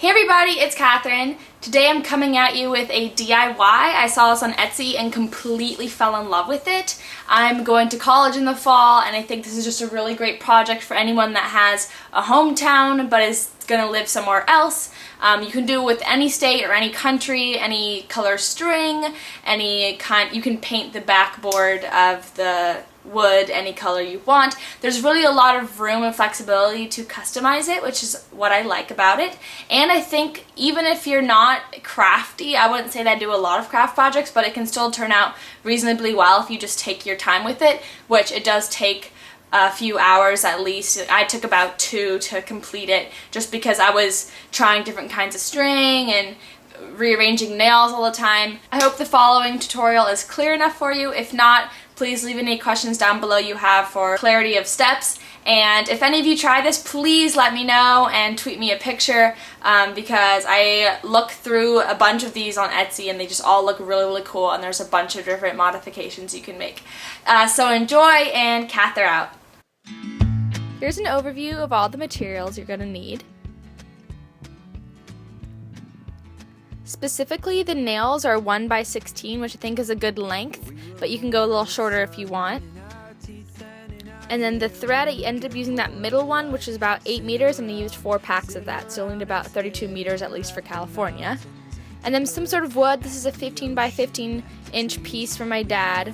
Hey everybody, it's Catherine. Today I'm coming at you with a DIY. I saw this on Etsy and completely fell in love with it. I'm going to college in the fall and I think this is just a really great project for anyone that has a hometown but is going to live somewhere else. You can do it with any state or any country, any color string, any kind. You can paint the backboard of the wood any color you want. There's really a lot of room and flexibility to customize it, which is what I like about it. And I think even if you're not crafty, I wouldn't say that I do a lot of craft projects, but it can still turn out reasonably well if you just take your time with it, which it does take a few hours at least. I took about 2 to complete it just because I was trying different kinds of string and rearranging nails all the time. I hope the following tutorial is clear enough for you. If not, please leave any questions down below you have for clarity of steps. And if any of you try this, please let me know and tweet me a picture because I looked through a bunch of these on Etsy and they just all look really, really cool, and there's a bunch of different modifications you can make. So enjoy, and Cather out. Here's an overview of all the materials you're going to need. Specifically, the nails are 1 by 16, which I think is a good length, but you can go a little shorter if you want. And then the thread, I ended up using that middle one, which is about 8 meters, and I used 4 packs of that, so only about 32 meters at least for California. And then some sort of wood. This is a 15 by 15 inch piece from my dad.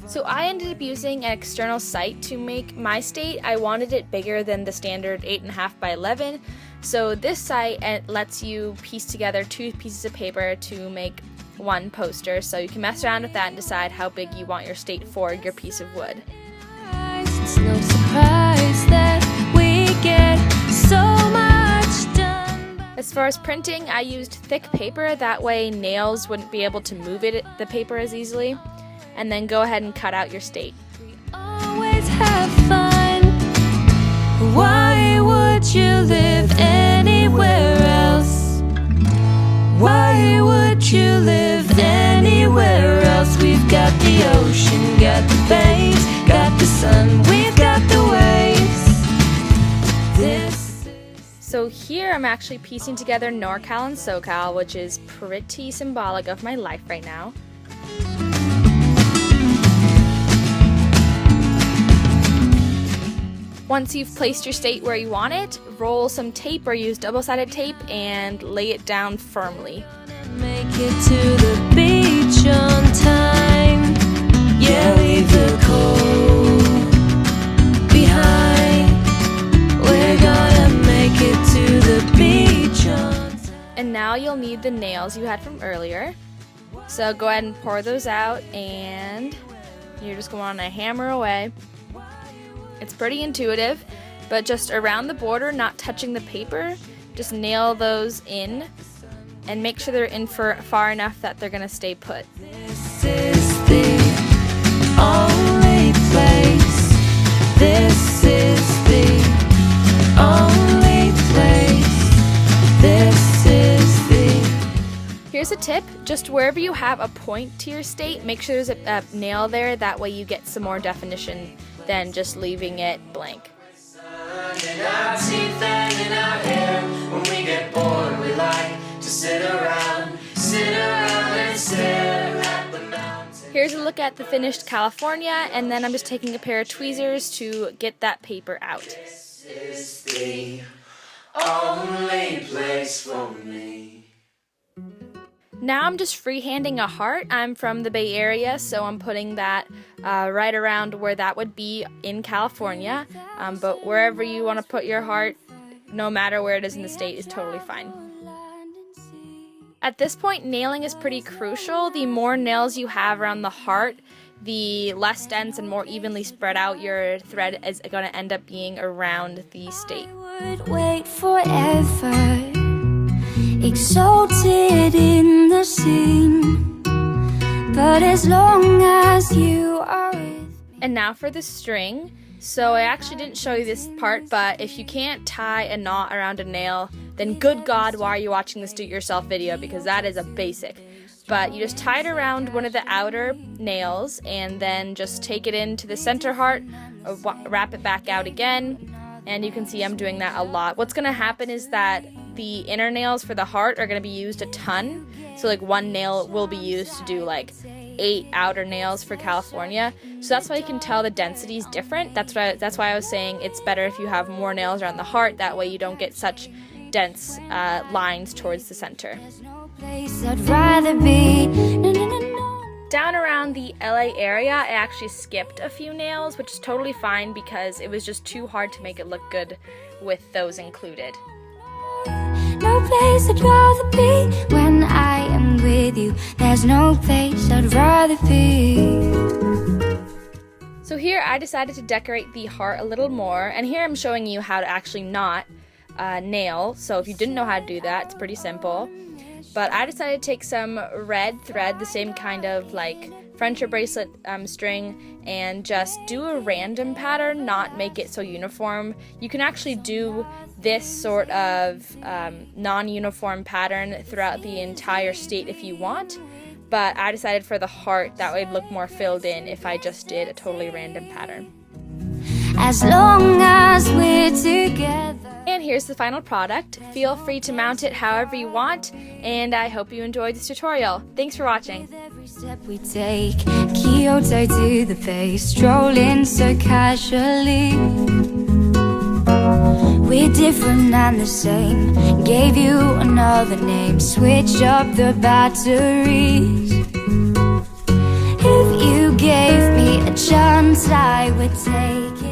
So I ended up using an external site to make my state. I wanted it bigger than the standard 8.5 by 11. So this site lets you piece together 2 pieces of paper to make 1 poster. So you can mess around with that and decide how big you want your state for your piece of wood. It's no surprise that we get so much done. As far as printing, I used thick paper. That way nails wouldn't be able to move the paper as easily. And then go ahead and cut out your state. We always have fun. Why would you live anywhere else? Why would you live anywhere else? We've got the ocean, got the bays, got the sun, we've got the waves. So here I'm actually piecing together NorCal and SoCal, which is pretty symbolic of my life right now. Once you've placed your state where you want it, roll some tape or use double-sided tape and lay it down firmly. Make it to the beach on time. Yeah, leave the cold behind. We're gonna make it to the beach on time. And now you'll need the nails you had from earlier. So go ahead and pour those out, and you're just going to hammer away. It's pretty intuitive, but just around the border, not touching the paper, just nail those in and make sure they're in for far enough that they're going to stay put. This is the only place. This is the only place. This is the... Here's a tip. Just wherever you have a point to your state, make sure there's a nail there. That way you get some more definition than just leaving it blank. In our teeth and in our hair. When we get bored, we like to sit around and stare at the mountains. Here's a look at the finished California, and then I'm just taking a pair of tweezers to get that paper out. This is the only place for me. Now I'm just freehanding a heart. I'm from the Bay Area, so I'm putting that right around where that would be in California. But wherever you want to put your heart, no matter where it is in the state, is totally fine. At this point, nailing is pretty crucial. The more nails you have around the heart, the less dense and more evenly spread out your thread is going to end up being around the state. I would wait forever, exalted in the scene, but as long as you are with me. And now for the string. So I actually didn't show you this part, but if you can't tie a knot around a nail, then good God, why are you watching this do-it-yourself video? Because that is a basic. But you just tie it around one of the outer nails and then just take it into the center heart, wrap it back out again, and you can see I'm doing that a lot. What's going to happen is that the inner nails for the heart are going to be used a ton. So like one nail will be used to do like 8 outer nails for California. So that's why you can tell the density is different. That's why I was saying it's better if you have more nails around the heart. That way you don't get such dense lines towards the center. There's no place I'd rather be. No, no, no, no. Down around the LA area, I actually skipped a few nails, which is totally fine because it was just too hard to make it look good with those included. No place I'd rather be when I am with you. There's no place I'd rather be. So here I decided to decorate the heart a little more, and here I'm showing you how to actually knot nail. So if you didn't know how to do that, it's pretty simple. But I decided to take some red thread, the same kind of like friendship bracelet string, and just do a random pattern, not make it so uniform. You can actually do this sort of non-uniform pattern throughout the entire state if you want, but I decided for the heart that would look more filled in if I just did a totally random pattern. As long as we're together. And here's the final product. Feel free to mount it however you want, and I hope you enjoyed this tutorial. Thanks for watching. With every step we take, Kyoto to the bay, strolling so casually. We're different and the same. Gave you another name, switch up the batteries. If you gave me a chance, I would take it.